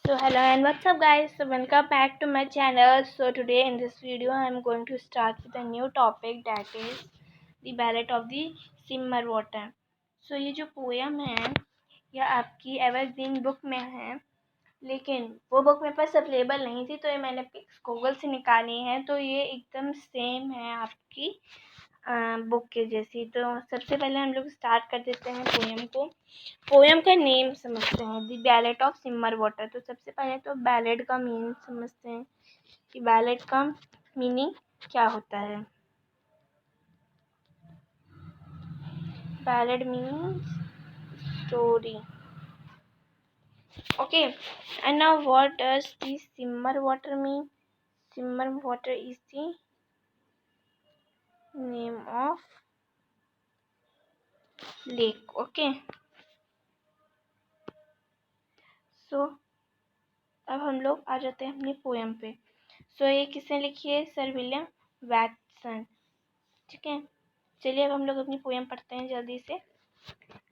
So hello and what's up guys, so welcome back to my channel. So today in this video I am going to start with a new topic, that is the ballad of the simmer water. So ये जो poem है यह आपकी evergreen book में है, लेकिन वो book मेरे पास अवेलेबल नहीं थी तो ये मैंने गूगल से निकाली है। तो ये एकदम सेम है आपकी बुक के जैसी। तो सबसे पहले हम लोग स्टार्ट कर देते हैं पोयम को। पोयम का नेम समझते हैं, the ballad of simmer water. तो सबसे पहले तो बैलेट का मीनिंग समझते हैं कि बैलेट का मीनिंग क्या होता है। Ballad means story. Okay, and now what does the simmer water mean? Simmer water is the name of lake. Okay, so अब हम लोग आ जाते हैं अपनी पोयम पे। सो ये किसने लिखी है? Sir William Watson. ठीक है, चलिए अब हम लोग अपनी पोयम पढ़ते हैं जल्दी से।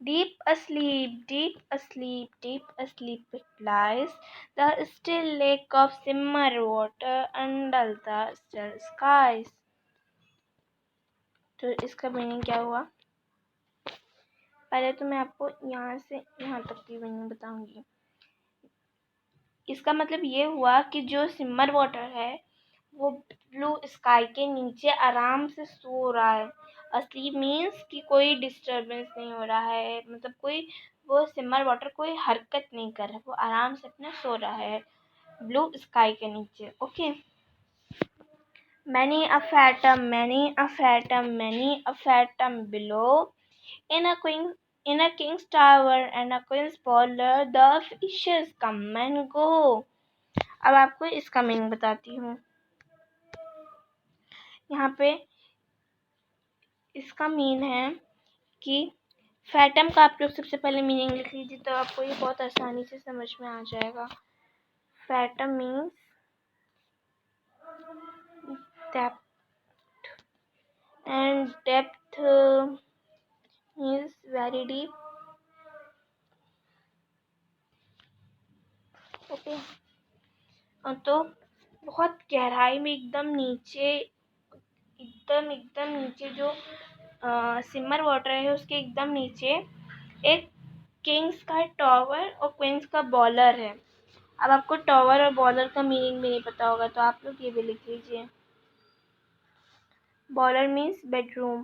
Deep asleep, deep asleep it lies, the still lake of simmer water under the still skies. तो इसका मीनिंग क्या हुआ? पहले तो मैं आपको यहाँ से यहाँ तक की मीनिंग बताऊंगी। इसका मतलब ये हुआ कि जो सिमर वाटर है वो ब्लू स्काई के नीचे आराम से सो रहा है। असली मीन्स कि कोई डिस्टरबेंस नहीं हो रहा है, मतलब कोई वो सिमर वाटर कोई हरकत नहीं कर रहा है, वो आराम से अपना सो रहा है ब्लू स्काई के नीचे। Okay, many a fathom below, in a king's tower and a queen's parlor, the fishes come and go. अब आपको इसका मीनिंग बताती हूँ। यहाँ पे इसका मीन है कि फैटम का आप लोग सबसे पहले मीनिंग लिख लीजिए तो आपको ये बहुत आसानी से समझ में आ जाएगा। Fathom means depth and depth means very deep. Okay, तो बहुत गहराई में एकदम नीचे, एकदम नीचे जो सिमर वाटर है उसके एकदम नीचे एक किंग्स का टॉवर और क्वींस का बॉलर है। अब आपको टॉवर और बॉलर का मीनिंग भी नहीं पता होगा तो आप लोग ये भी लिख लीजिए। Bowler means bedroom,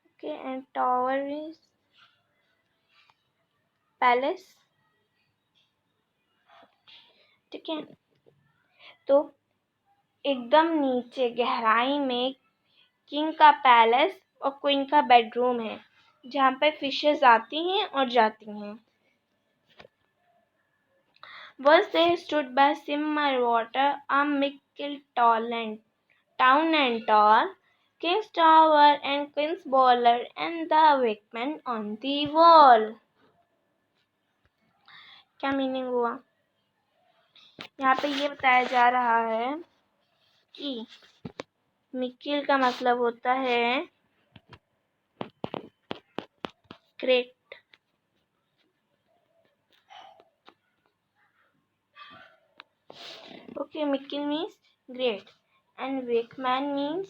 okay, and tower means palace. ठीक है, तो एकदम नीचे गहराई में किंग का पैलेस और क्वीन का बेडरूम है जहाँ पे फिशेस आती हैं और जाती हैं। Once they stood by simmer water, a mickle town and tall, King's Tower and Queen's Bowler and the Wakeman on the wall. क्या मीनिंग हुआ? यहाँ पे ये बताया जा रहा है कि मिकिल का मतलब होता है great. Okay, मिकिल means great and wakeman means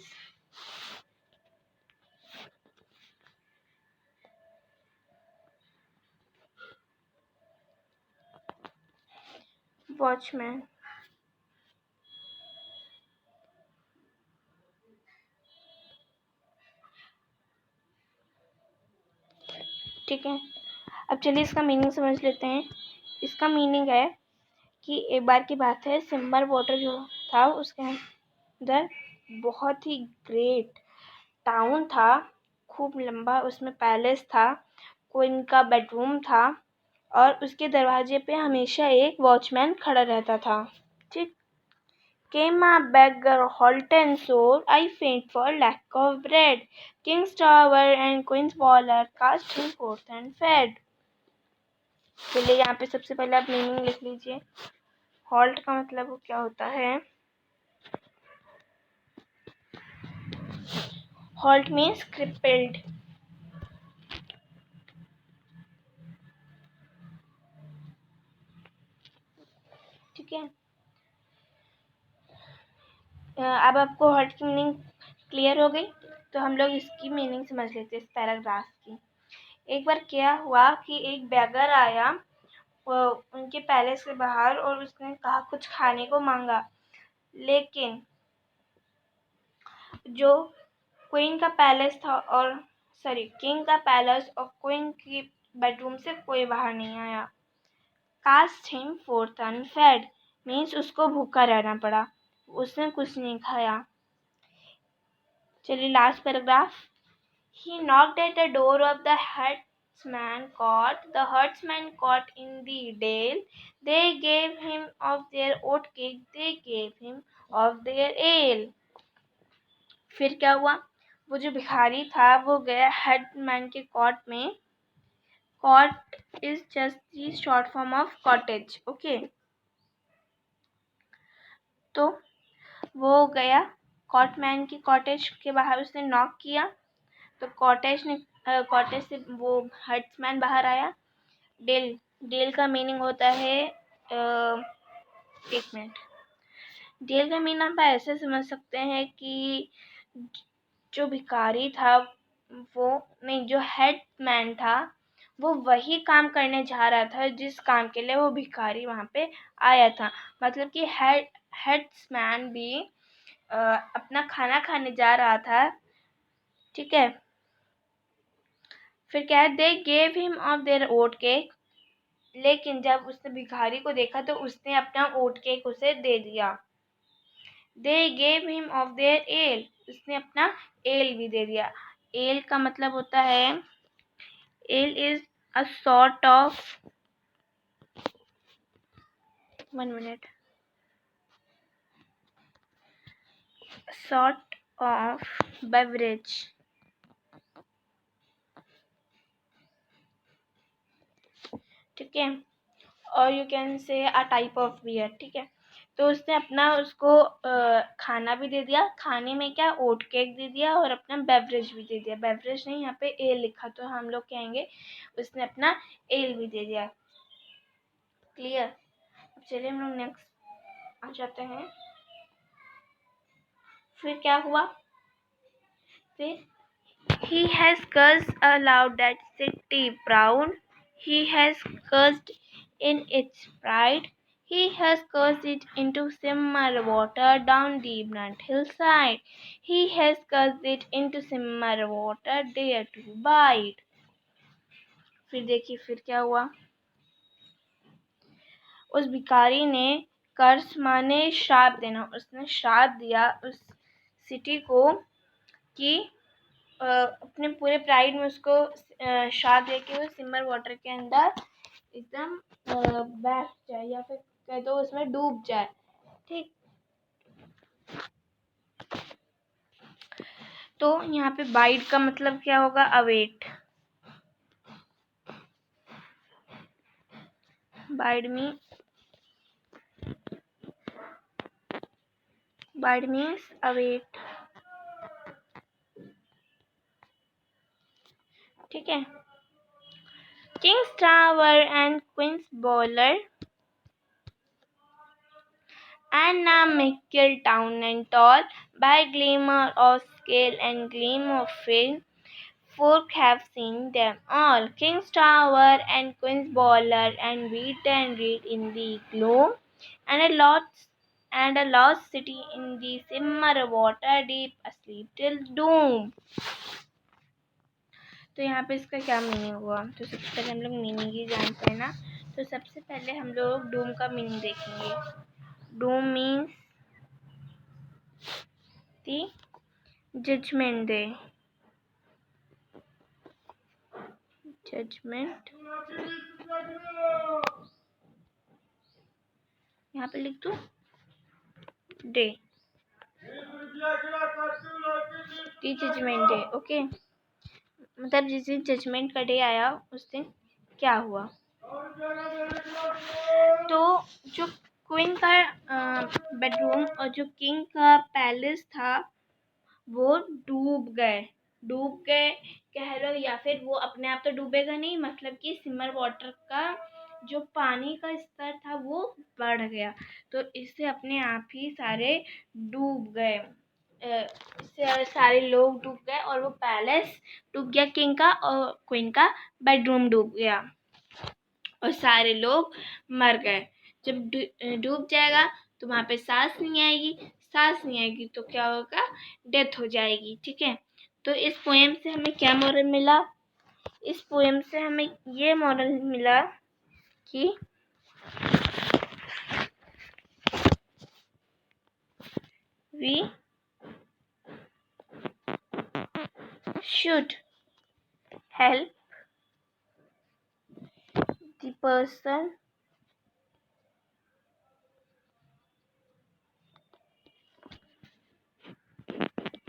watchman. ठीक है, अब चलिए इसका मीनिंग समझ लेते हैं। इसका मीनिंग है कि एक बार की बात है, सिमर वाटर जो था उसके अंदर बहुत ही ग्रेट टाउन था, खूब लंबा, उसमें पैलेस था, क्वीन का बेडरूम था और उसके दरवाजे पे हमेशा एक वॉचमैन खड़ा रहता था। ठीक, Came a beggar, halt and sore, I faint for lack of bread. King's tower and queen's baller cast him forth and fed. चलिए यहाँ पे सबसे पहले आप मीनिंग लिख लीजिए। हॉल्ट का मतलब क्या होता है? Halt means crippled. ठीक है। अब आपको हर्ट की मीनिंग क्लियर हो गई, तो हम लोग इसकी मीनिंग समझ लेते हैं इस पैराग्राफ की। एक बार क्या हुआ कि एक बैगर आया उनके पैलेस के बाहर और उसने कहा कुछ खाने को मांगा, लेकिन जो क्वीन का पैलेस था और किंग का पैलेस और क्वीन की बेडरूम से कोई बाहर नहीं आया। कास्ट हिम फोर्थ अनफेड मीन्स उसको भूखा रहना पड़ा, उसने कुछ नहीं खाया। चलिए last paragraph. He knocked at the door of the herdsman caught. The herdsman caught in the dale. They gave him of their oat cake. They gave him of their ale. फिर क्या हुआ? वो जो भिखारी था वो गया हेडमैन के कॉट में। Cot is just the short form of cottage, okay. तो वो गया कॉटमैन की कॉटेज के बाहर, उसने नॉक किया तो कॉटेज से वो हर्ट्समैन बाहर आया। डेल का मीनिंग होता है एक मिनट। डेल का मीनिंग आप ऐसे समझ सकते हैं कि जो भिखारी था वो नहीं, जो हेडमैन था वो वही काम करने जा रहा था जिस काम के लिए वो भिखारी वहाँ पे आया था। मतलब कि हेड्समैन भी अपना खाना खाने जा रहा था, ठीक है। फिर क्या है, they gave him of their oat cake, लेकिन जब उसने भिखारी को देखा तो उसने अपना ओट केक उसे दे दिया। दे gave him of there L, उसने अपना एल भी दे दिया। एल का मतलब होता है, L is a sort of, 1 minute, sort of beverage, ठीक है। और you can say a type of beer, ठीक है। तो उसने अपना उसको खाना भी दे दिया, खाने में क्या ओट केक दे दिया और अपना बेवरेज भी दे दिया। बेवरेज नहीं, यहाँ पे एल लिखा तो हम लोग कहेंगे उसने अपना एल भी दे दिया। क्लियर। अब चलिए हम लोग नेक्स्ट आ जाते हैं। फिर क्या हुआ, फिर he has cursed aloud that city proud, he has cursed in its pride, he has cursed it into simmer water down the burnt hillside, he has cursed it into simmer water there to bide। फिर देखिए फिर क्या हुआ, उस भिखारी ने कर्ज माने श्राप देना, उसने श्राप दिया उस सिटी को कि अपने पूरे प्राइड में उसको श्राप दे के वो सिमर वाटर के अंदर एकदम बैठ जाए या फिर कह दो उसमें डूब जाए, ठीक। तो यहाँ पे बाइड का मतलब क्या होगा, अवेट। बाइड मीन्स अवेट, ठीक है। Kings tower and queen's bowler and a mickle town and tall, by glimmer of scale and gleam of film, folk have seen them all. King's Tower and Queen's Bowler and Wheat and Reed in the gloom, and a lost city in the simmer water deep asleep till doom। तो यहाँ पे इसका क्या meaning हुआ, तो सबसे पहले हम लोग मीनिंग ही जानते हैं ना। तो सबसे पहले हम लोग डूम का मीनिंग देखेंगे। Doom means the judgment day, judgment, यहाँ पे लिख दो day, the judgment day, okay. मतलब जिस दिन जजमेंट का डे आया उस दिन क्या हुआ, तो जो क्वीन का बेडरूम और जो किंग का पैलेस था वो डूब गए कह लो, या फिर वो अपने आप तो डूबेगा नहीं, मतलब कि सिमर वाटर का जो पानी का स्तर था वो बढ़ गया, तो इससे अपने आप ही सारे डूब गए। सारे लोग डूब गए और वो पैलेस डूब गया किंग का, और क्वीन का बेडरूम डूब गया और सारे लोग मर गए। जब डूब जाएगा तो वहाँ पे सांस नहीं आएगी तो क्या होगा, डेथ हो जाएगी। ठीक है, तो इस पोएम से हमें क्या मॉरल मिला? इस पोएम से हमें ये मॉरल मिला कि we should help the person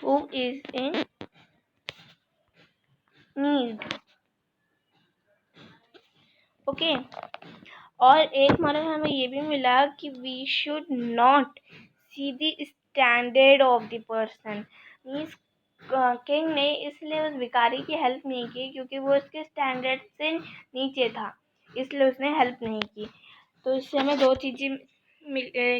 who is in need. Okay, और एक मॉरल हमें ये भी मिला कि we should not see the standard of the person. Means king ने इसलिए उस भिखारी की हेल्प नहीं की क्योंकि वो उसके स्टैंडर्ड से नीचे था, इसलिए उसने हेल्प नहीं की। तो इससे हमें दो चीज़ें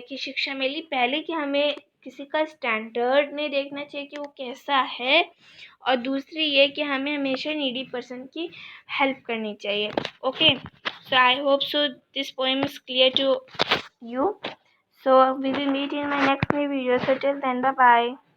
की शिक्षा मिली। पहले कि हमें किसी का स्टैंडर्ड नहीं देखना चाहिए कि वो कैसा है, और दूसरी ये कि हमें हमेशा नीडी पर्सन की हेल्प करनी चाहिए। Okay, so I hope so this poem is clear to you. So we will meet in my next new video. So till then, bye bye.